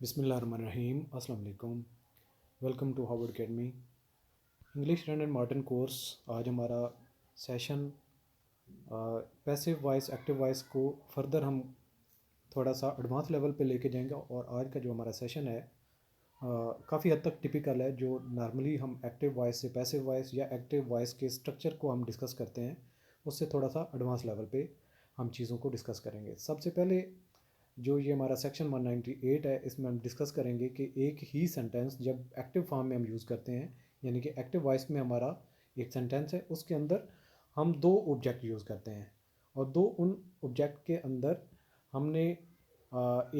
बिस्मिल्लाहिर्रहमानिर्रहीम अस्सलाम वालेकुम। Welcome to Harvard Academy English run and modern course. आज हमारा session passive voice active voice को फर्दर हम थोड़ा सा एडवांस लेवल पे लेके जाएंगे। और आज का जो हमारा सेशन है काफ़ी हद तक टिपिकल है। जो नॉर्मली हम एक्टिव वॉइस से पैसिव वॉइस या एक्टिव वॉइस के स्ट्रक्चर को हम डिस्कस करते हैं, उससे थोड़ा सा एडवांस लेवल पे हम चीज़ों को डिस्कस करेंगे। सबसे पहले जो ये हमारा सेक्शन 198 है, इसमें हम डिस्कस करेंगे कि एक ही सेंटेंस जब एक्टिव फॉर्म में हम यूज़ करते हैं, यानी कि एक्टिव वॉइस में हमारा एक सेंटेंस है, उसके अंदर हम दो ऑब्जेक्ट यूज़ करते हैं और दो उन ऑब्जेक्ट के अंदर हमने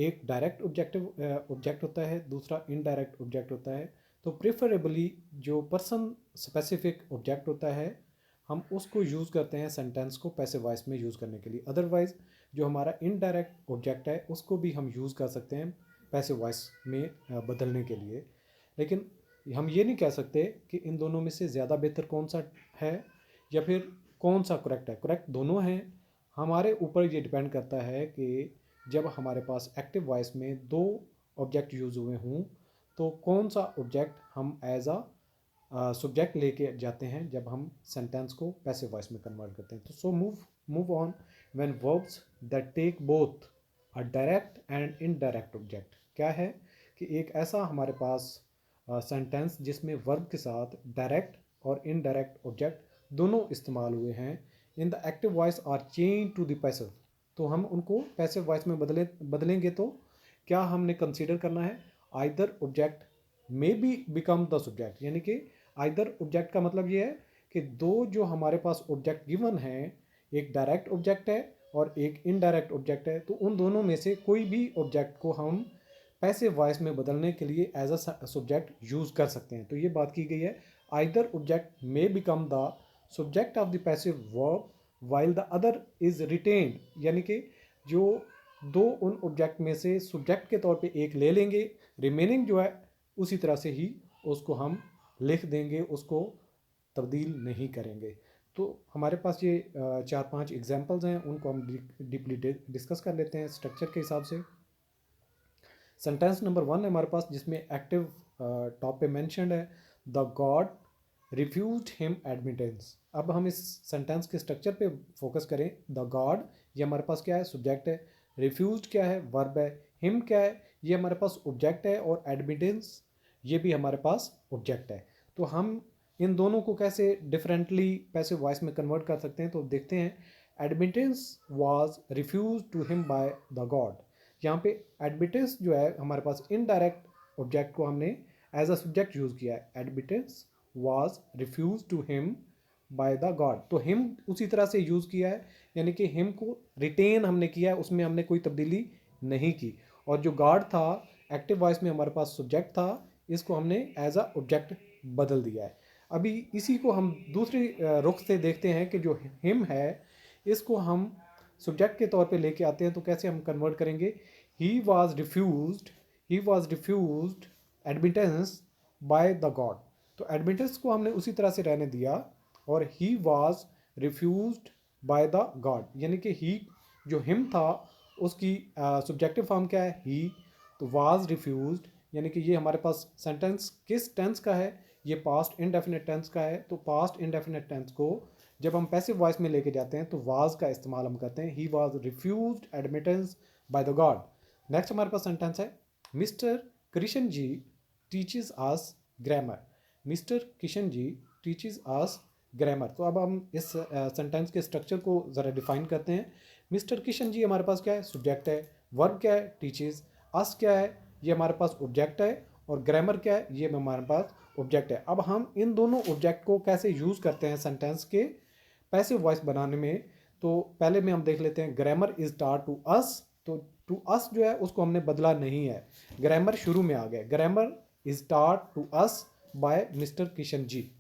एक डायरेक्ट ऑब्जेक्ट होता है, दूसरा इनडायरेक्ट ऑब्जेक्ट होता है। तो प्रेफरेबली जो पर्सन स्पेसिफिक ऑब्जेक्ट होता है हम उसको यूज़ करते हैं सेंटेंस को पैसिव वॉइस में यूज़ करने के लिए। अदरवाइज़ जो हमारा इनडायरेक्ट ऑब्जेक्ट है उसको भी हम यूज़ कर सकते हैं पैसिव वॉइस में बदलने के लिए। लेकिन हम ये नहीं कह सकते कि इन दोनों में से ज़्यादा बेहतर कौन सा है या फिर कौन सा करेक्ट है। करेक्ट दोनों हैं, हमारे ऊपर ये डिपेंड करता है कि जब हमारे पास एक्टिव वॉइस में दो ऑब्जेक्ट यूज़ हुए हों तो कौन सा ऑब्जेक्ट हम एज अ सब्जेक्ट लेके जाते हैं जब हम सेंटेंस को पैसिव वॉइस में कन्वर्ट करते हैं। तो move on when verbs that take both a direct and indirect object. क्या है कि एक ऐसा हमारे पास सेंटेंस जिसमें वर्ब के साथ डायरेक्ट और इनडायरेक्ट ऑब्जेक्ट दोनों इस्तेमाल हुए हैं in the active voice are change to the passive. तो हम उनको पैसिव वॉइस में बदलेंगे तो क्या हमने कंसीडर करना है either object may be become the subject. यानी कि आइदर ऑब्जेक्ट का मतलब ये है कि दो जो हमारे पास ऑब्जेक्ट गिवन हैं, एक डायरेक्ट ऑब्जेक्ट है और एक इनडायरेक्ट ऑब्जेक्ट है, तो उन दोनों में से कोई भी ऑब्जेक्ट को हम पैसिव वॉइस में बदलने के लिए एज अ सब्जेक्ट यूज़ कर सकते हैं। तो ये बात की गई है either object may become the subject of the passive verb while the other is retained. यानी कि जो दो उन ऑब्जेक्ट में से सब्जेक्ट के तौर पे एक ले लेंगे, रिमेनिंग जो है उसी तरह से ही उसको हम लिख देंगे, उसको तब्दील नहीं करेंगे। तो हमारे पास ये चार पांच एग्जांपल्स हैं, उनको हम डीपली डिस्कस कर लेते हैं स्ट्रक्चर के हिसाब से। सेंटेंस नंबर 1 है हमारे पास जिसमें एक्टिव टॉप पे मैंशनड है the God refused him admittance. अब हम इस सेंटेंस के स्ट्रक्चर पे फोकस करें। द गॉड ये हमारे पास क्या है, सब्जेक्ट है। रिफ्यूज्ड क्या है, वर्ब है। हिम क्या है, ये हमारे पास ऑब्जेक्ट है। और एडमिटेंस ये भी हमारे पास ऑब्जेक्ट है। तो हम इन दोनों को कैसे डिफरेंटली पैसिव वॉइस में कन्वर्ट कर सकते हैं, तो देखते हैं। Admittance was refuse to him by the god. यहाँ पे एडमिटेंस जो है हमारे पास इनडायरेक्ट ऑब्जेक्ट को हमने एज अ सब्जेक्ट यूज़ किया है। Admittance was refuse to him by the god, तो हिम उसी तरह से यूज़ किया है, यानी कि हिम को रिटेन हमने किया है, उसमें हमने कोई तब्दीली नहीं की। और जो गॉड था एक्टिव वॉइस में हमारे पास सब्जेक्ट था, इसको हमने एज अ ऑब्जेक्ट बदल दिया है। अभी इसी को हम दूसरे रुख से देखते हैं कि जो हिम है इसको हम सब्जेक्ट के तौर पे लेके आते हैं। तो कैसे हम कन्वर्ट करेंगे। He was refused admittance by the god. तो एडमिटेंस को हमने उसी तरह से रहने दिया और he was refused bye the God, यानी कि ही जो हिम था उसकी सब्जेक्टिव फॉर्म क्या है, ही। तो वाज रिफ्यूज्ड यानी कि ये हमारे पास सेंटेंस किस टेंस का है, ये पास्ट इनडेफिनेट टेंस का है। तो पास्ट इनडेफिनेट टेंस को जब हम पैसिव वॉइस में लेके जाते हैं तो वाज का इस्तेमाल हम करते हैं। He was refused admittance by the god. Next हमारे पास सेंटेंस है mister Krishna ji teaches us grammar. Mister Kishan ji teaches us grammar. तो अब हम इस सेंटेंस के स्ट्रक्चर को ज़रा डिफाइन करते हैं। मिस्टर किशन जी हमारे पास क्या है, सब्जेक्ट है। वर्ब क्या है, टीचेस। अस क्या है, ये हमारे पास ऑब्जेक्ट है। और ग्रामर क्या है, ये हमारे पास ऑब्जेक्ट है। अब हम इन दोनों ऑब्जेक्ट को कैसे यूज़ करते हैं सेंटेंस के पैसिव वॉइस बनाने में, तो पहले में हम देख लेते हैं। ग्रामर इज टाट टू अस। तो टू अस जो है उसको हमने बदला नहीं है, ग्रामर शुरू में आ गया। Grammar is taught to us by mister Kishan ji.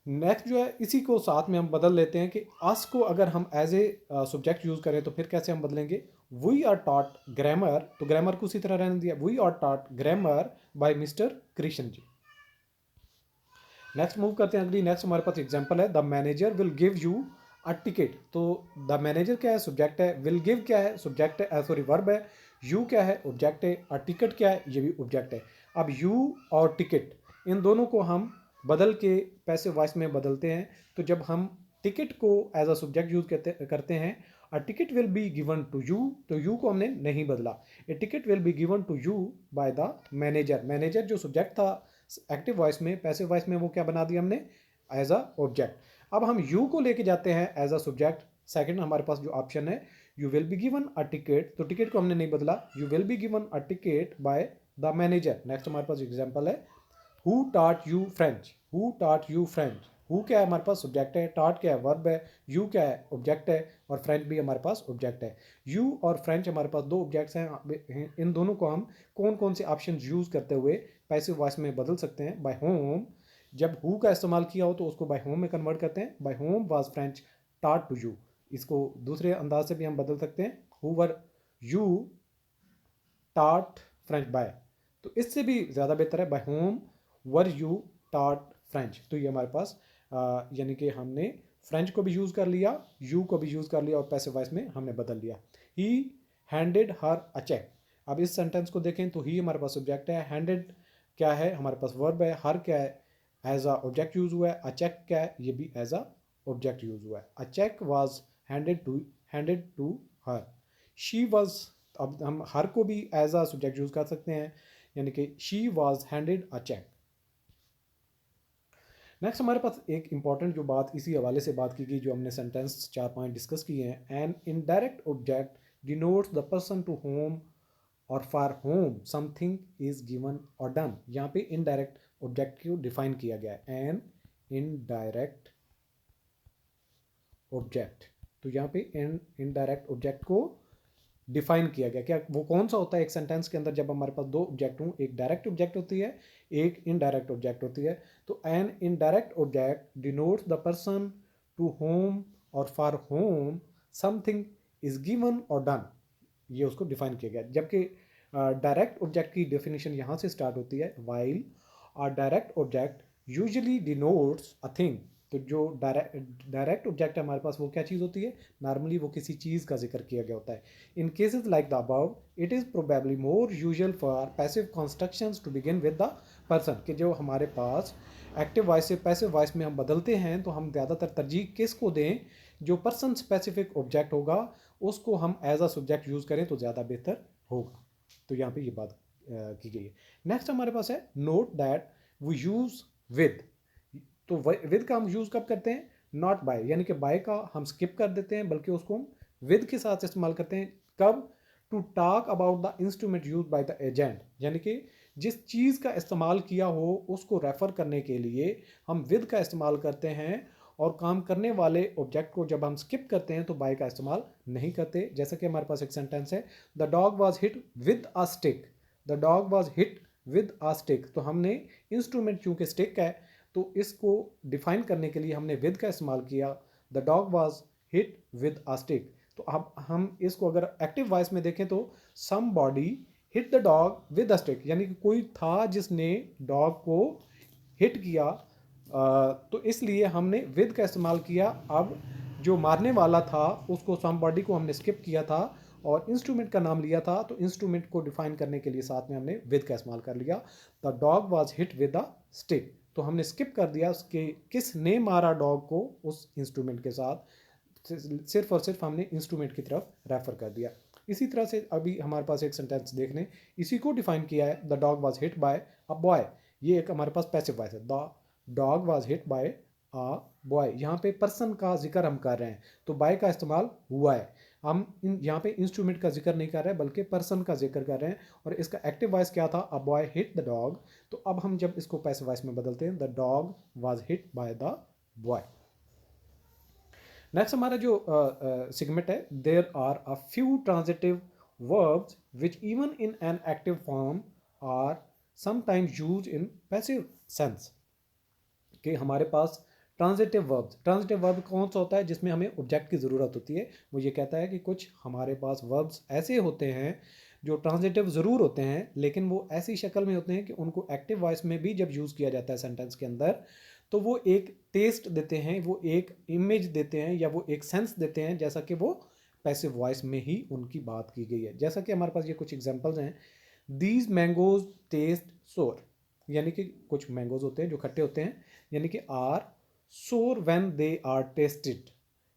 Next जो है इसी को साथ में हम बदल लेते हैं कि अस को अगर हम एज ए सब्जेक्ट यूज करें तो फिर कैसे हम बदलेंगे। वी आर टॉट ग्रामर, तो ग्रामर को उसी तरह रहने दिया। We are taught grammar by mister Krishna ji. Next move करते हैं अगली। नेक्स्ट हमारे पास एग्जांपल है the manager will give you a ticket. तो द मैनेजर क्या है, सब्जेक्ट है। विल गिव क्या है, सब्जेक्ट है, सॉरी वर्ब है। यू क्या है, ऑब्जेक्ट है, और टिकट क्या है, ये भी ऑब्जेक्ट है। अब यू और टिकट इन दोनों को हम बदल के पैसिव वॉइस में बदलते हैं। तो जब हम टिकट को एज अ सब्जेक्ट यूज करते हैं, a ticket will be given to you, तो यू को हमने नहीं बदला, a ticket will be given to you by the manager. Manager जो सब्जेक्ट था एक्टिव वॉइस में, पैसिव वॉइस में, वो क्या बना दिया हमने, एज अ ऑब्जेक्ट। अब हम यू को लेके जाते हैं एज अ सब्जेक्ट। सेकंड हमारे पास जो ऑप्शन है, you will be given a ticket, तो टिकट को हमने नहीं बदला, you will be given a ticket bye the manager. Next हमारे पास एग्जांपल है, हु टाट यू फ्रेंच, हु टाट यू फ्रेंच। हु क्या है हमारे पास सब्जेक्ट है, टाट क्या है वर्ब है, यू क्या है ऑब्जेक्ट है, और फ्रेंच भी हमारे पास ऑब्जेक्ट है। यू और फ्रेंच हमारे पास दो ऑब्जेक्ट्स हैं। इन दोनों को हम कौन कौन से ऑप्शन यूज करते हुए पैसिव वॉइस में बदल सकते हैं। बाय होम, जब हु का इस्तेमाल किया हो तो उसको बाय होम में कन्वर्ट करते हैं, बाय होम वाज फ्रेंच टाट टू यू। इसको दूसरे अंदाज से भी हम बदल सकते हैं, हु वर यू टाट फ्रेंच बाय। तो इससे भी ज़्यादा बेहतर है, बाय होम वर यू टाट फ्रेंच। तो ये हमारे पास यानी कि हमने फ्रेंच को भी यूज़ कर लिया, यू को भी यूज़ कर लिया, और पैसिव वॉइस में हमने बदल लिया। He handed her a cheque. अब इस सेंटेंस को देखें तो ही हमारे पास सब्जेक्ट है, हैंडेड क्या है हमारे पास वर्ब है, हर क्या है एज अ ऑब्जेक्ट यूज हुआ है, अ चेक क्या है ये भी एज अ ऑब्जेक्ट यूज हुआ है। A cheque was handed to her. She was, अब हम हर को भी एज अ सब्जेक्ट यूज कर सकते हैं, यानी कि she was handed a cheque. Next हमारे पास एक इंपॉर्टेंट जो बात इसी हवाले से बात की गई, जो हमने सेंटेंस 4 पॉइंट डिस्कस किए हैं, an indirect object denotes the person to whom or for whom something is given or done. यहाँ पे इनडायरेक्ट ऑब्जेक्ट को डिफाइन किया गया है, एन इनडायरेक्ट ऑब्जेक्ट। तो यहाँ पे इनडायरेक्ट ऑब्जेक्ट को डिफाइन किया गया, क्या वो कौन सा होता है एक सेंटेंस के अंदर जब हमारे पास दो ऑब्जेक्ट हों, एक डायरेक्ट ऑब्जेक्ट होती है, एक इनडायरेक्ट ऑब्जेक्ट होती है। तो an indirect object denotes the person to whom or for whom something is given or done, ये उसको डिफाइन किया गया। जबकि डायरेक्ट ऑब्जेक्ट की डेफिनेशन यहाँ से स्टार्ट होती है, while a direct object usually denotes a thing. तो जो डायरेक्ट ऑब्जेक्ट है हमारे पास वो क्या चीज़ होती है, नॉर्मली वो किसी चीज़ का जिक्र किया गया होता है। In cases like the above it is probably more usual for passive constructions to begin with the person, कि जो हमारे पास एक्टिव वॉइस से पैसिव वॉइस में हम बदलते हैं तो हम ज़्यादातर तरजीह किसको दें, जो पर्सन स्पेसिफिक ऑब्जेक्ट होगा उसको हम एज अ सब्जेक्ट यूज़ करें तो ज़्यादा बेहतर होगा। तो यहाँ पे ये बात की गई है। नेक्स्ट हमारे पास है, नोट दैट वो यूज़ विद। तो विद का हम यूज़ कब करते हैं, नॉट बाय, यानी कि बाय का हम स्किप कर देते हैं, बल्कि उसको हम विद के साथ इस्तेमाल करते हैं। कब, to talk about the instrument use by the agent, यानी कि जिस चीज़ का इस्तेमाल किया हो उसको रेफर करने के लिए हम विद का इस्तेमाल करते हैं, और काम करने वाले ऑब्जेक्ट को जब हम स्किप करते हैं तो बाय का इस्तेमाल नहीं करते। जैसे कि हमारे पास एक सेंटेंस है, the dog was hit with a stick, the dog was hit with a stick. तो हमने इंस्ट्रूमेंट चूंकि स्टिक है तो इसको डिफाइन करने के लिए हमने विद का इस्तेमाल किया, the dog was hit with a stick. तो अब हम इसको अगर एक्टिव वॉइस में देखें तो somebody hit the dog with a stick, यानी कि कोई था जिसने डॉग को हिट किया, तो इसलिए हमने विद का इस्तेमाल किया। अब जो मारने वाला था उसको समबॉडी को हमने स्किप किया था और इंस्ट्रूमेंट का नाम लिया था, तो इंस्ट्रूमेंट को डिफाइन करने के लिए साथ में हमने विद का इस्तेमाल कर लिया। The dog was hit with a stick, तो हमने स्किप कर दिया उसके किसने मारा डॉग को उस इंस्ट्रूमेंट के साथ, सिर्फ और सिर्फ हमने इंस्ट्रूमेंट की तरफ रेफर कर दिया। इसी तरह से अभी हमारे पास एक सेंटेंस देख लें, इसी को डिफाइन किया है, the dog was hit bye a boy. ये एक हमारे पास पैसिव वॉइस है, the dog was hit bye a boy. यहाँ पे पर्सन का जिक्र हम कर रहे हैं तो बाय का इस्तेमाल हुआ है। हम यहाँ पे इंस्ट्रूमेंट का जिक्र नहीं कर रहे हैं बल्कि पर्सन का जिक्र कर रहे हैं, और इसका एक्टिव वॉइस क्या था, a boy hit the dog. तो अब हम जब इसको पैसिव वॉइस में बदलते हैं, the dog was hit by the boy. Next हमारा जो सेगमेंट है, there are a few transitive verbs which even in an active form are sometimes use in passive sense. कि हमारे पास ट्रांजिटिव वर्ब कौन सा होता है जिसमें हमें ऑब्जेक्ट की ज़रूरत होती है। वो ये कहता है कि कुछ हमारे पास वर्ब्स ऐसे होते हैं जो ट्रांजिटिव ज़रूर होते हैं लेकिन वो ऐसी शक्ल में होते हैं कि उनको एक्टिव वॉइस में भी जब यूज़ किया जाता है सेंटेंस के अंदर तो वो एक टेस्ट देते हैं, वो एक इमेज देते हैं या वो एक सेंस देते हैं जैसा कि वो पैसिव वॉइस में ही उनकी बात की गई है। जैसा कि हमारे पास ये कुछ एग्जांपल्स हैं, दीज मैंगोज टेस्ट सोर, यानी कि कुछ मैंगोज होते हैं जो खट्टे होते हैं, यानी कि आर सोर व्हेन दे आर टेस्टेड,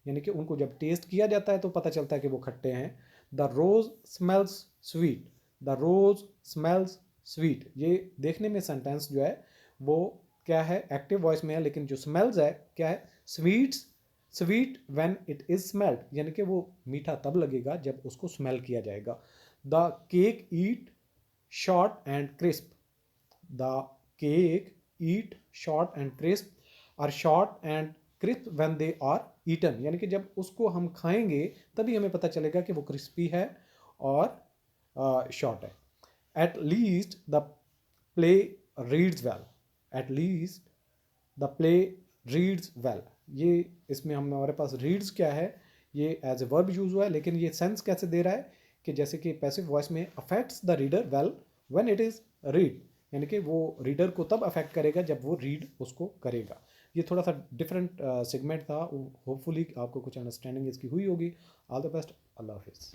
यानी कि उनको जब टेस्ट किया जाता है तो पता चलता है कि वो खट्टे हैं। The rose smells sweet, the rose smells sweet, ये देखने में सेंटेंस जो है वो क्या है, एक्टिव वॉइस में है, लेकिन जो स्मेल्स है क्या है, sweets, sweet when it is smelled, यानी कि वो मीठा तब लगेगा जब उसको स्मेल किया जाएगा। The cake eat short and crisp, the cake eat short and crisp और short and crisp when they are eaten, यानी कि जब उसको हम खाएंगे तभी हमें पता चलेगा कि वो क्रिस्पी है और शॉर्ट है। At least the play reads well, at least the play reads well, ये इसमें हमारे पास रीड्स क्या है, ये एज ए वर्ब यूज हुआ है, लेकिन ये सेंस कैसे दे रहा है कि जैसे कि पैसिव वॉइस में affects the reader well when it is read, यानी कि वो रीडर को तब अफेक्ट करेगा जब वो रीड उसको करेगा। ये थोड़ा सा डिफरेंट सेगमेंट था, होपफुली आपको कुछ अंडरस्टैंडिंग इसकी हुई होगी। ऑल द बेस्ट, अल्लाह हाफिज़।